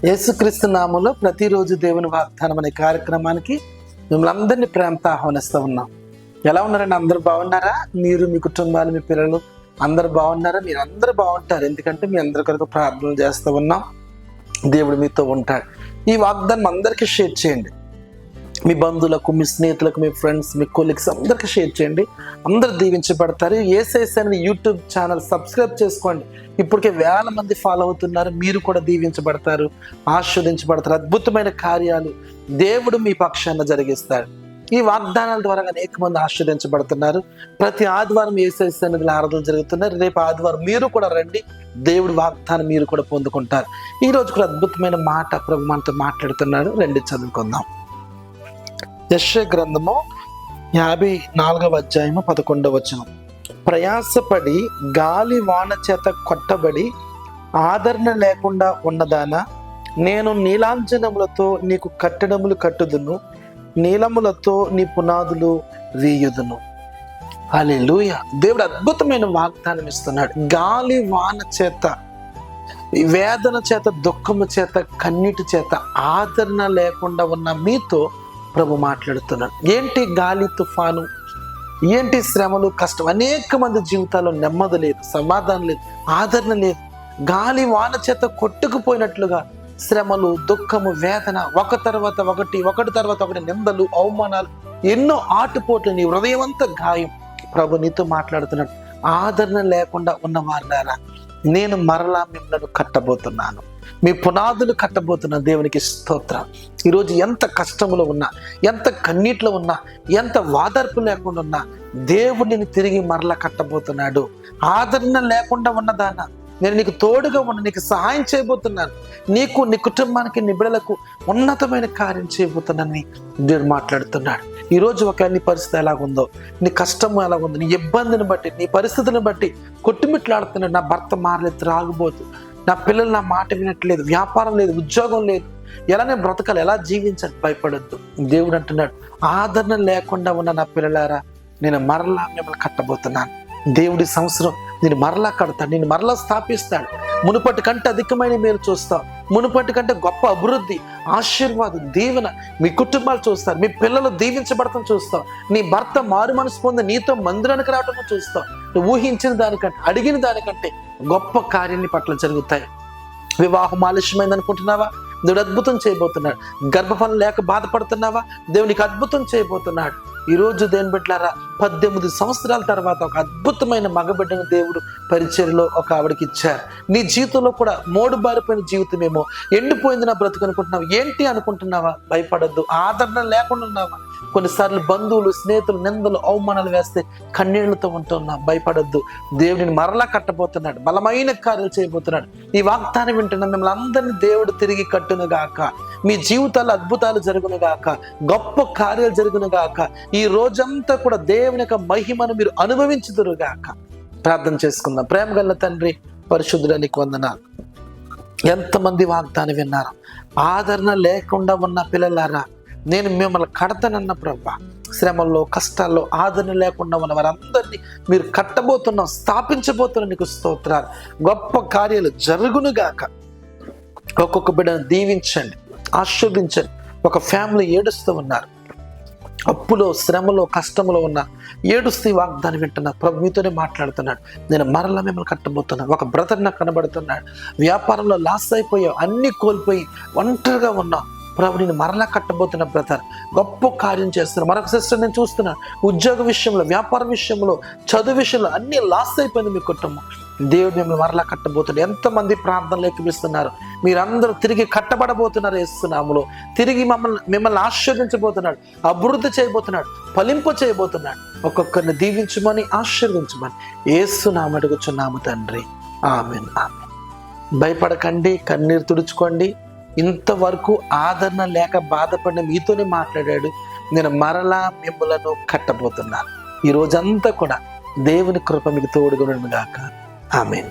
యేసుక్రీస్తు నామంలో ప్రతిరోజు దేవుని వాగ్దానం అనే కార్యక్రమానికి మిమ్మల్ని అందరినీ ప్రేమతో ఆహ్వానిస్తూ ఉన్నాం. ఎలా ఉన్నారండి? అందరూ బాగున్నారా? మీరు, మీ కుటుంబాలు, మీ పిల్లలు అందరూ బాగున్నారా? మీరు అందరూ బాగుంటారు, ఎందుకంటే మీ అందరి కొరకు ప్రార్థనలు చేస్తూ ఉన్నాం. దేవుడు మీతో ఉంటాడు. ఈ వాగ్దానం అందరికీ షేర్ చేయండి. మీ బంధువులకు, మీ స్నేహితులకు, మీ ఫ్రెండ్స్, మీ కొలీగ్స్ అందరికీ షేర్ చేయండి. అందరూ దీవించబడతారు. యేసయ్య యూట్యూబ్ ఛానల్ సబ్స్క్రైబ్ చేసుకోండి. ఇప్పటికే వేల మంది ఫాలో అవుతున్నారు. మీరు కూడా దీవించబడతారు, ఆశీర్వదించబడతారు. అద్భుతమైన కార్యాలు దేవుడు మీ పక్షాన జరిగిస్తాడు. ఈ వాగ్దానాల ద్వారా అనేక మంది ఆశీర్వదించబడుతున్నారు. ప్రతి ఆదివారం యేసయ్య సన్నిధిలో ఆరాధన జరుగుతున్నారు. రేపు ఆదివారం మీరు కూడా రండి, దేవుడి వాగ్దానం మీరు కూడా పొందుకుంటారు. ఈ రోజు కూడా అద్భుతమైన మాట ప్రభు మనతో మాట్లాడుతున్నాడు. రండి చదువుకుందాం. యెషయా గ్రంథము 54వ అధ్యాయము 11వ వచనం. ప్రయాసపడి గాలి వాన చేత కొట్టబడి ఆదరణ లేకుండా ఉన్నదానా, నేను నీలాంజనములతో నీకు కట్టడములు కట్టుదును, నీలములతో నీ పునాదులు వేయుదును. హల్లెలూయా. దేవుడు అద్భుతమైన వాగ్దానం ఇస్తున్నాడు. గాలి వాన చేత, వేదన చేత, దుఃఖము చేత, కన్నీటి చేత ఆదరణ లేకుండా ఉన్న మీతో ప్రభు మాట్లాడుతున్నాడు. ఏంటి గాలి తుఫాను, ఏంటి శ్రమలు, కష్టం. అనేక మంది జీవితాల్లో నెమ్మది లేదు, సమాధానం లేదు, ఆదరణ లేదు. గాలి వాన చేత కొట్టుకుపోయినట్లుగా శ్రమలు, దుఃఖము, వేదన, ఒక తర్వాత ఒకటి నిందలు, అవమానాలు, ఎన్నో ఆటుపోట్లు, నీ హృదయం అంతా గాయం. ప్రభు నీతో మాట్లాడుతున్నాడు. ఆదరణ లేకుండా ఉన్నవారులారా, నేను మరలా మిమ్మల్ని కట్టబోతున్నాను, మీ పునాదులు కట్టబోతున్న దేవునికి స్తోత్రం. ఈరోజు ఎంత కష్టంలో ఉన్నా, ఎంత కన్నీటిలో ఉన్నా, ఎంత వాదార్పు లేకుండా ఉన్నా, దేవుడిని తిరిగి మరలా కట్టబోతున్నాడు. ఆదరణ లేకుండా ఉన్నదానా, నేను నీకు తోడుగా ఉన్న, నీకు సహాయం చేయబోతున్నాను. నీకు, నీ కుటుంబానికి, నీ బిడ్డలకు ఉన్నతమైన కార్యం చేయబోతున్నానని దేవుడు మాట్లాడుతున్నాడు. ఈరోజు ఒకవేళ నీ పరిస్థితి ఎలాగుందో, నీ కష్టం ఎలాగుందో, నీ ఇబ్బందిని బట్టి, నీ పరిస్థితిని బట్టి కొట్టుమిట్లాడుతున్నాడు. నా భర్త మారలేదు, త్రాగుబోతు, నా పిల్లలు నా మాట వినట్లేదు, వ్యాపారం లేదు, ఉద్యోగం లేదు, ఎలా నేను బ్రతకాలి, ఎలా జీవించాలి? భయపడద్దు. దేవుడు అంటున్నాడు, ఆదరణ లేకుండా ఉన్న నా పిల్లలారా, నేను మరలా మిమ్మల్ని కట్టబోతున్నాను. దేవుడి సంవత్సరం నేను మరలా కడతాడు, నేను మరలా స్థాపిస్తాడు. మునుపటి కంటే అధికమైన మీరు చూస్తావు, మునుపటి కంటే గొప్ప అభివృద్ధి, ఆశీర్వాదం, దీవెన మీ కుటుంబాలు చూస్తారు. మీ పిల్లలు దీవించబడతాం చూస్తావు. నీ భర్త మారు మనసు పొంది నీతో మందిరానికి రావటం చూస్తావు. నువ్వు ఊహించిన దానికంటే, అడిగిన దానికంటే గొప్ప కార్యాన్ని పట్ల జరుగుతాయి. వివాహం ఆలస్యమైంది అనుకుంటున్నావా? దేవుడు అద్భుతం చేయబోతున్నాడు. గర్భఫలం లేక బాధపడుతున్నావా? దేవునికి అద్భుతం చేయబోతున్నాడు. ఈరోజు దేవుని బిడ్డలారా, 18 సంవత్సరాల తర్వాత ఒక అద్భుతమైన మగబిడ్డను దేవుడు పరిచర్యలో ఒక ఆవిడకి ఇచ్చారు. నీ జీవితంలో కూడా మోడుబారిపోయిన జీవితమేమో, ఎండిపోయింది నా బ్రతుకు అనుకుంటున్నావు. ఏంటి అనుకుంటున్నావా? భయపడద్దు. ఆదరణ లేకుండా ఉన్నావా? కొన్నిసార్లు బంధువులు, స్నేహితులు నిందలు, అవమానాలు వేస్తే కన్నీళ్లతో ఉంటున్నా. భయపడద్దు. దేవుడిని మరలా కట్టబోతున్నాడు, బలమైన కార్యాలు చేయబోతున్నాడు. ఈ వాగ్దానం వింటున్నా మిమ్మల్ని అందరినీ దేవుడు తిరిగి కట్టును గాక. మీ జీవితాల్లో అద్భుతాలు జరుగును గాక, గొప్ప కార్యాలు జరుగును గాక. ఈ రోజంతా కూడా దేవుని యొక్క మహిమను మీరు అనుభవించుదురు గాక. ప్రార్థన చేసుకుందాం. ప్రేమ గల తండ్రి, పరిశుద్ధుడా, నీకు వందనాలు. ఎంతమంది వాగ్దానం విన్నారు? ఆదరణ లేకుండా ఉన్న పిల్లలారా, నేను మిమ్మల్ని కడతానన్న ప్రభా. శ్రమల్లో, కష్టాల్లో ఆదరణ లేకుండా ఉన్న వారందరినీ మీరు కట్టబోతున్నాం, స్థాపించబోతున్నా. నీకు స్తోత్రాలు. గొప్ప కార్యాలు జరుగునుగాక. ఒక్కొక్క బిడ్డను దీవించండి, ఆశీర్వదించండి. ఒక ఫ్యామిలీ ఏడుస్తూ ఉన్నారు, అప్పులో, శ్రమలో, కష్టంలో ఉన్న ఏడుస్తూ వాగ్దానం వింటున్నారు. ప్రభు మీతోనే మాట్లాడుతున్నాడు. నేను మరలా మిమ్మల్ని కట్టబోతున్నాను. ఒక బ్రదర్ నాకు కనబడుతున్నాడు, వ్యాపారంలో లాస్ అయిపోయావు, అన్ని కోల్పోయి ఒంటరిగా ఉన్నావు. ప్రభు నేను మరలా కట్టబోతున్న బ్రదర్, గొప్ప కార్యం చేస్తున్నా. మరొక సిస్టర్ నేను చూస్తున్నా, ఉద్యోగ విషయంలో, వ్యాపార విషయంలో, చదువు విషయంలో అన్ని లాస్ అయిపోయింది మీ కుటుంబం. దేవుడు మిమ్మల్ని మరలా కట్టబోతున్నాడు. ఎంతమంది ప్రార్థనలు ఎక్కిపిస్తున్నారు. మీరందరూ తిరిగి కట్టబడబోతున్నారు. యేసునామములో తిరిగి మిమ్మల్ని ఆశీర్వదించబోతున్నాడు, అభివృద్ధి చేయబోతున్నాడు, ఫలింపు చేయబోతున్నాడు. ఒక్కొక్కరిని దీవించమని, ఆశీర్వదించమని యేసునామమున అడుగుచున్నాము తండ్రి. ఆమేన్, ఆమేన్. భయపడకండి, కన్నీరు తుడుచుకోండి. ఇంతవరకు ఆదరణ లేక బాధపడిన మీతోనే మాట్లాడాడు. నేను మరలా మిమ్మలను కట్టబోతున్నాను. ఈ రోజంతా కూడా దేవుని కృప మీకు తోడుగా ఉండును గాక. ఆమేన్.